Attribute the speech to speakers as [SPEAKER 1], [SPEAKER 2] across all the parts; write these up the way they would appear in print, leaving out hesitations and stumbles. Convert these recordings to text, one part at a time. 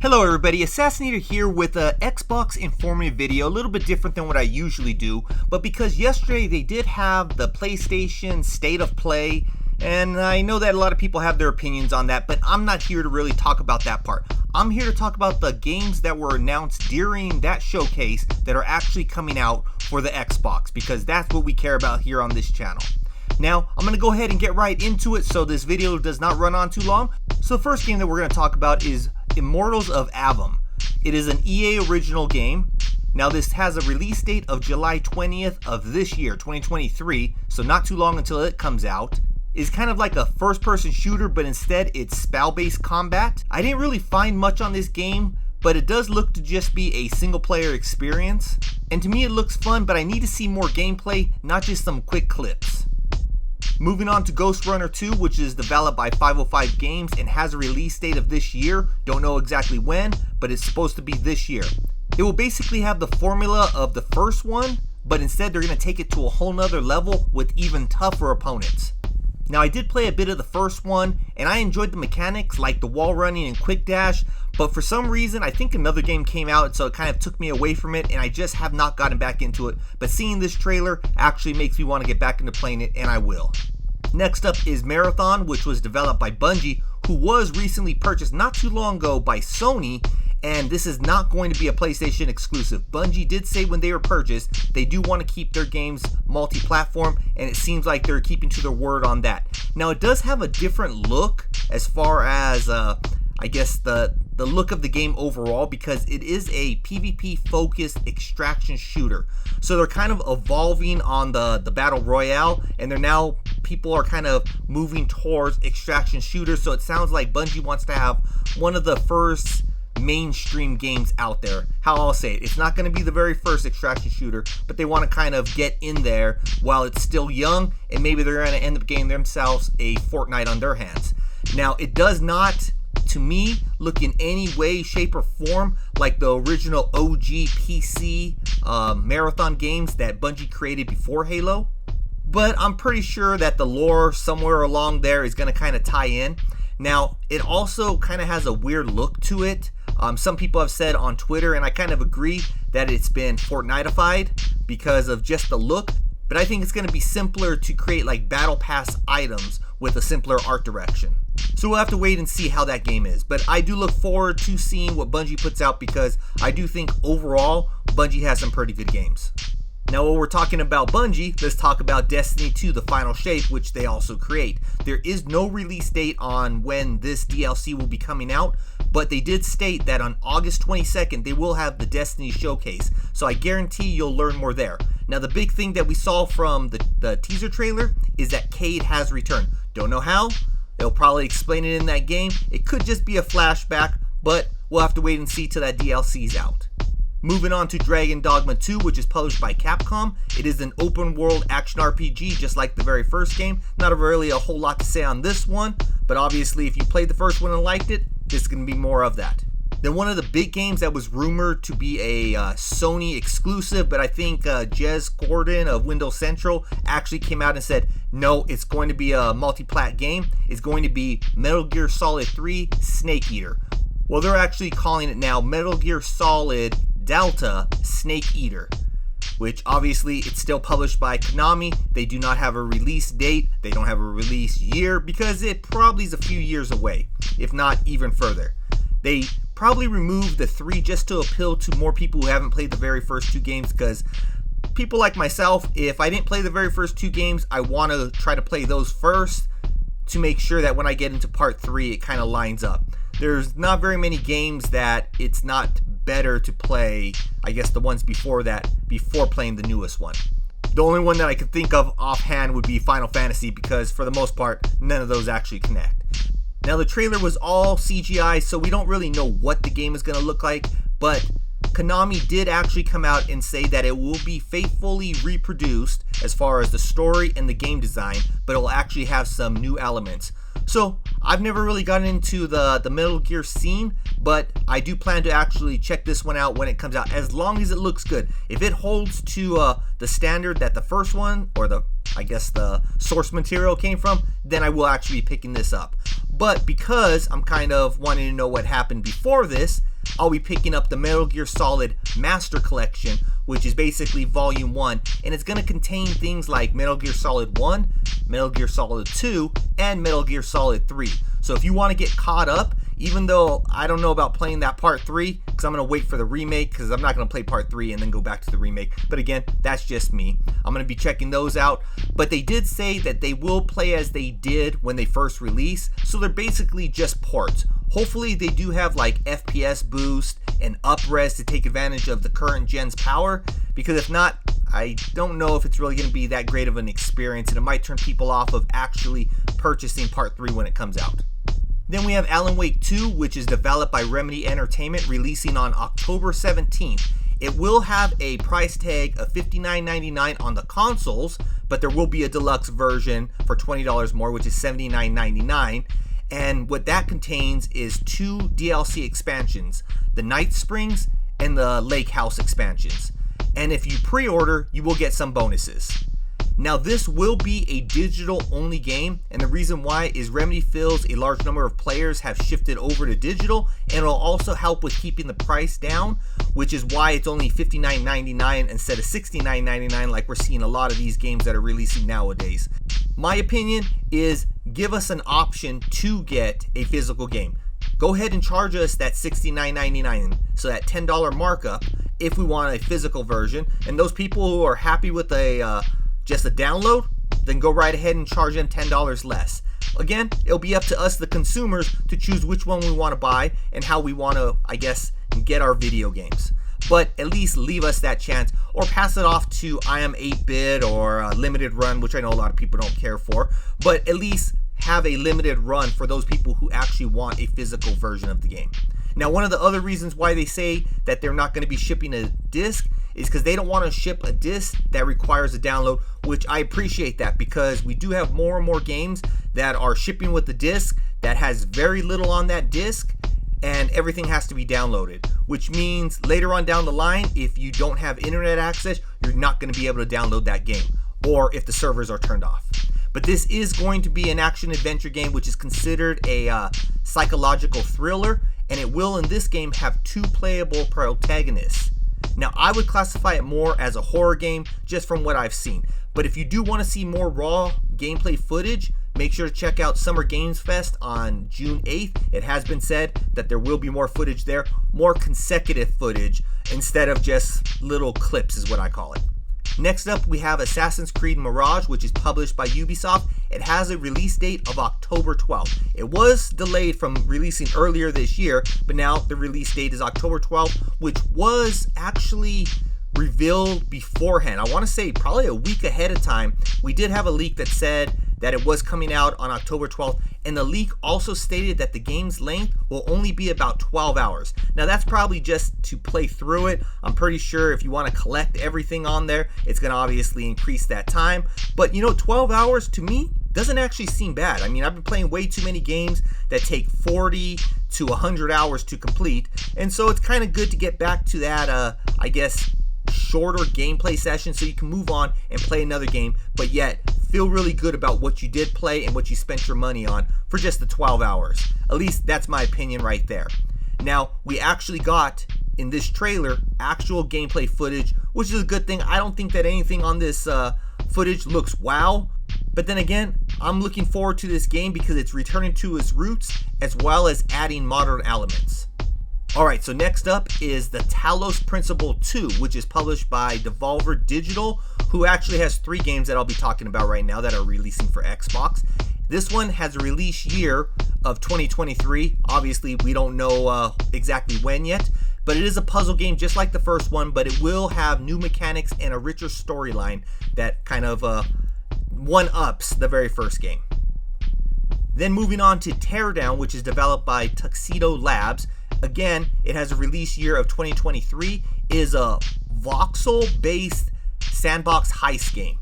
[SPEAKER 1] Hello everybody, Assassinator here with a Xbox informative video, a little bit different than what I usually do, but because yesterday they did have the PlayStation State of Play, and I know that a lot of people have their opinions on that, but I'm not here to really talk about that part. I'm here to talk about the games that were announced during that showcase that are actually coming out for the Xbox, because that's what we care about here on this channel. Now, I'm going to go ahead and get right into it so this video does not run on too long. So the first game that we're going to talk about is Immortals of Ark. It is an EA original game. Now this has a release date of July 20th of this year, 2023, so not too long until it comes out. It's kind of like a first-person shooter, but instead it's spell-based combat. I didn't really find much on this game, but it does look to just be a single-player experience. And to me it looks fun, but I need to see more gameplay, not just some quick clips. Moving on to Ghost Runner 2, which is developed by 505 Games and has a release date of this year. Don't know exactly when, but it's supposed to be this year. It will basically have the formula of the first one, but instead they're going to take it to a whole nother level with even tougher opponents. Now I did play a bit of the first one, and I enjoyed the mechanics like the wall running and quick dash, but for some reason I think another game came out, so it kind of took me away from it, and I just have not gotten back into it. But seeing this trailer actually makes me want to get back into playing it, and I will. Next up is Marathon, which was developed by Bungie, who was recently purchased not too long ago by Sony, and this is not going to be a PlayStation exclusive. Bungie did say when they were purchased they do want to keep their games multi-platform, and it seems like they're keeping to their word on that. Now it does have a different look as far as I guess the look of the game overall, because it is a PvP focused extraction shooter. So they're kind of evolving on the battle royale, and people are kind of moving towards extraction shooters. So it sounds like Bungie wants to have one of the first mainstream games out there. How I'll say it, it's not going to be the very first extraction shooter, but they want to kind of get in there while it's still young, and maybe they're going to end up getting themselves a Fortnite on their hands. Now it does not, to me, look in any way, shape, or form like the original OG PC Marathon games that Bungie created before Halo, but I'm pretty sure that the lore somewhere along there is going to kind of tie in. Now it also kind of has a weird look to it. Some people have said on Twitter, and I kind of agree, that it's been Fortnite-ified because of just the look, but I think it's going to be simpler to create like battle pass items with a simpler art direction. So we'll have to wait and see how that game is, but I do look forward to seeing what Bungie puts out, because I do think overall Bungie has some pretty good games. Now while we're talking about Bungie, let's talk about Destiny 2 The Final Shape, which they also create. There is no release date on when this DLC will be coming out, but they did state that on August 22nd they will have the Destiny showcase, so I guarantee you'll learn more there. Now the big thing that we saw from the teaser trailer is that Cade has returned. Don't know how, they'll probably explain it in that game. It could just be a flashback, but we'll have to wait and see till that DLC's out. Moving on to Dragon Dogma 2, which is published by Capcom. It is an open world action RPG just like the very first game. Not really a whole lot to say on this one, but obviously if you played the first one and liked it, this is going to be more of that. Then one of the big games that was rumored to be a Sony exclusive, but I think Jez Gordon of Windows Central actually came out and said, no, it's going to be a multi-plat game. It's going to be Metal Gear Solid 3 Snake Eater. Well, they're actually calling it now Metal Gear Solid Delta Snake Eater, which obviously it's still published by Konami. They do not have a release date. They don't have a release year, because it probably is a few years away, if not even further. They probably removed the 3 just to appeal to more people who haven't played the very first 2 games, because people like myself, if I didn't play the very first 2 games, I want to try to play those first to make sure that when I get into part 3 it kind of lines up. There's not very many games that it's not better to play, I guess, the ones before that, before playing the newest one. The only one that I could think of offhand would be Final Fantasy, because for the most part none of those actually connect. Now the trailer was all CGI, so we don't really know what the game is going to look like, but Konami did actually come out and say that it will be faithfully reproduced as far as the story and the game design, but it will actually have some new elements. So I've never really gotten into the Metal Gear scene, but I do plan to actually check this one out when it comes out, as long as it looks good. If it holds to the standard that the first one, or the source material came from, then I will actually be picking this up. But because I'm kind of wanting to know what happened before this, I'll be picking up the Metal Gear Solid Master Collection, which is basically Volume 1, and it's going to contain things like Metal Gear Solid 1, Metal Gear Solid 2, and Metal Gear Solid 3. So if you want to get caught up, even though I don't know about playing that Part 3, because I'm going to wait for the remake, because I'm not going to play Part 3 and then go back to the remake. But again, that's just me. I'm going to be checking those out. But they did say that they will play as they did when they first released, so they're basically just ports. Hopefully they do have like FPS boost and up-res to take advantage of the current gen's power, because if not, I don't know if it's really going to be that great of an experience, and it might turn people off of actually purchasing Part 3 when it comes out. Then we have Alan Wake 2, which is developed by Remedy Entertainment, releasing on October 17th. It will have a price tag of $59.99 on the consoles, but there will be a deluxe version for $20 more, which is $79.99. And what that contains is 2 DLC expansions, the Night Springs and the Lake House expansions. And if you pre-order, you will get some bonuses. Now this will be a digital only game, and the reason why is Remedy feels a large number of players have shifted over to digital, and it'll also help with keeping the price down, which is why it's only $59.99 instead of $69.99 like we're seeing a lot of these games that are releasing nowadays. My opinion is give us an option to get a physical game. Go ahead and charge us that $69.99, so that $10 markup if we want a physical version, and those people who are happy with just a download, then go right ahead and charge them $10 less. Again, it'll be up to us, the consumers, to choose which one we want to buy and how we want to, I guess, get our video games. But at least leave us that chance, or pass it off to I Am 8-Bit or Limited Run, which I know a lot of people don't care for, but at least have a limited run for those people who actually want a physical version of the game. Now, one of the other reasons why they say that they're not going to be shipping a disc is because they don't want to ship a disc that requires a download, which I appreciate that, because we do have more and more games that are shipping with the disc that has very little on that disc, and everything has to be downloaded, which means later on down the line, if you don't have internet access, you're not going to be able to download that game, or if the servers are turned off. But this is going to be an action-adventure game, which is considered a psychological thriller, and it will in this game have 2 playable protagonists. Now, I would classify it more as a horror game just from what I've seen. But if you do want to see more raw gameplay footage, make sure to check out Summer Games Fest on June 8th. It has been said that there will be more footage there, more consecutive footage instead of just little clips is what I call it. Next up, we have Assassin's Creed Mirage, which is published by Ubisoft. It has a release date of October 12th. It was delayed from releasing earlier this year, but now the release date is October 12th, which was actually revealed beforehand. I want to say probably a week ahead of time. We did have a leak that said that it was coming out on October 12th, and the leak also stated that the game's length will only be about 12 hours. Now that's probably just to play through it. I'm pretty sure if you want to collect everything on there, it's going to obviously increase that time. But 12 hours to me doesn't actually seem bad. I mean, I've been playing way too many games that take 40 to 100 hours to complete, and so it's kind of good to get back to that, I guess, shorter gameplay session so you can move on and play another game, but yet feel really good about what you did play and what you spent your money on for just the 12 hours. At least that's my opinion right there. Now, we actually got in this trailer actual gameplay footage, which is a good thing. I don't think that anything on this footage looks wow, but then again, I'm looking forward to this game because it's returning to its roots as well as adding modern elements. Alright, so next up is the Talos Principle 2, which is published by Devolver Digital, who actually has 3 games that I'll be talking about right now that are releasing for Xbox. This one has a release year of 2023. Obviously, we don't know exactly when yet, but it is a puzzle game just like the first one, but it will have new mechanics and a richer storyline that kind of one-ups the very first game. Then moving on to Teardown, which is developed by Tuxedo Labs. Again, it has a release year of 2023. It is a voxel-based sandbox heist game.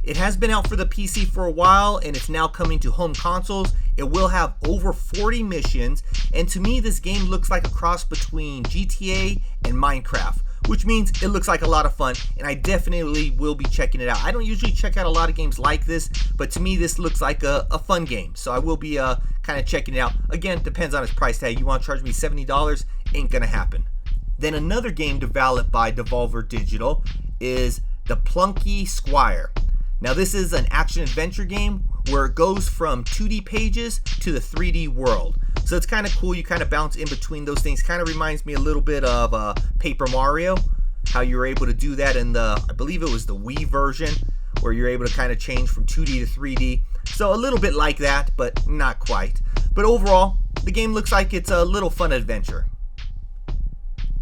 [SPEAKER 1] It has been out for the PC for a while, and it's now coming to home consoles. It will have over 40 missions, and to me, this game looks like a cross between GTA and Minecraft, which means it looks like a lot of fun, and I definitely will be checking it out. I don't usually check out a lot of games like this, but to me this looks like a fun game, so I will be kind of checking it out. Again, depends on its price tag. You want to charge me $70, ain't gonna happen. Then another game developed by Devolver Digital is the Plunky Squier. Now this is an action-adventure game where it goes from 2D pages to the 3D world. So it's kind of cool. You kind of bounce in between those things. Kind of reminds me a little bit of Paper Mario, how you were able to do that in the, I believe it was the Wii version, where you're able to kind of change from 2D to 3D. So a little bit like that, but not quite. But overall, the game looks like it's a little fun adventure.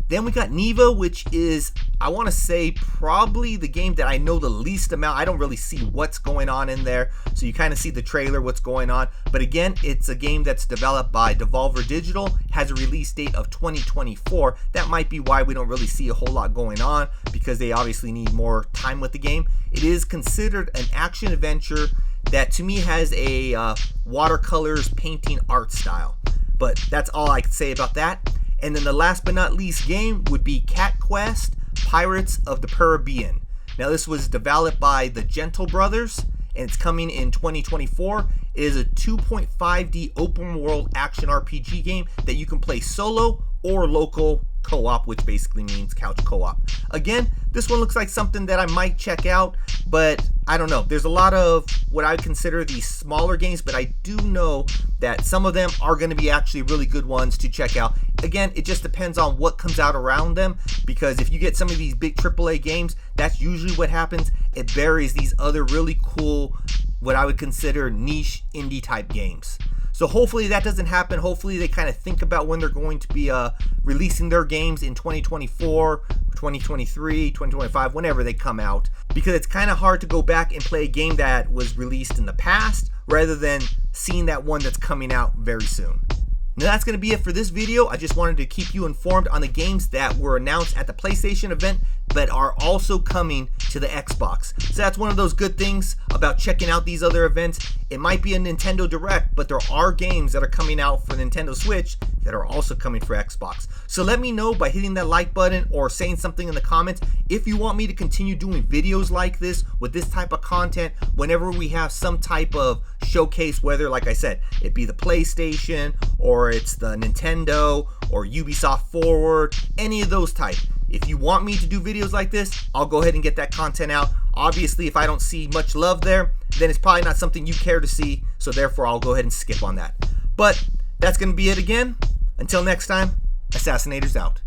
[SPEAKER 1] Then we got Neva, which is, I want to say, probably the game that I know the least amount. I don't really see what's going on in there. So you kind of see the trailer, what's going on. But again, it's a game that's developed by Devolver Digital, has a release date of 2024. That might be why we don't really see a whole lot going on, because they obviously need more time with the game. It is considered an action adventure that to me has a watercolors painting art style. But that's all I can say about that. And then the last but not least game would be Cat Quest Pirates of the Caribbean. Now this was developed by the Gentle Brothers, and it's coming in 2024. It is a 2.5D open world action RPG game that you can play solo or local co-op, which basically means couch co-op. Again, this one looks like something that I might check out, but I don't know. There's a lot of what I would consider these smaller games, but I do know that some of them are going to be actually really good ones to check out. Again, it just depends on what comes out around them, because if you get some of these big AAA games, that's usually what happens. It buries these other really cool, what I would consider niche indie type games. So hopefully that doesn't happen. Hopefully they kind of think about when they're going to be releasing their games in 2024, 2023, 2025, whenever they come out. Because it's kind of hard to go back and play a game that was released in the past rather than seeing that one that's coming out very soon. Now that's going to be it for this video. I just wanted to keep you informed on the games that were announced at the PlayStation event but are also coming to the Xbox. So that's one of those good things about checking out these other events. It might be a Nintendo Direct, but there are games that are coming out for Nintendo Switch that are also coming for Xbox. So let me know by hitting that like button or saying something in the comments if you want me to continue doing videos like this with this type of content whenever we have some type of showcase, whether, like I said, it be the PlayStation or it's the Nintendo or Ubisoft Forward, any of those type. If you want me to do videos like this, I'll go ahead and get that content out. Obviously, if I don't see much love there, then it's probably not something you care to see, so therefore I'll go ahead and skip on that. But that's going to be it again. Until next time, Assassinators out.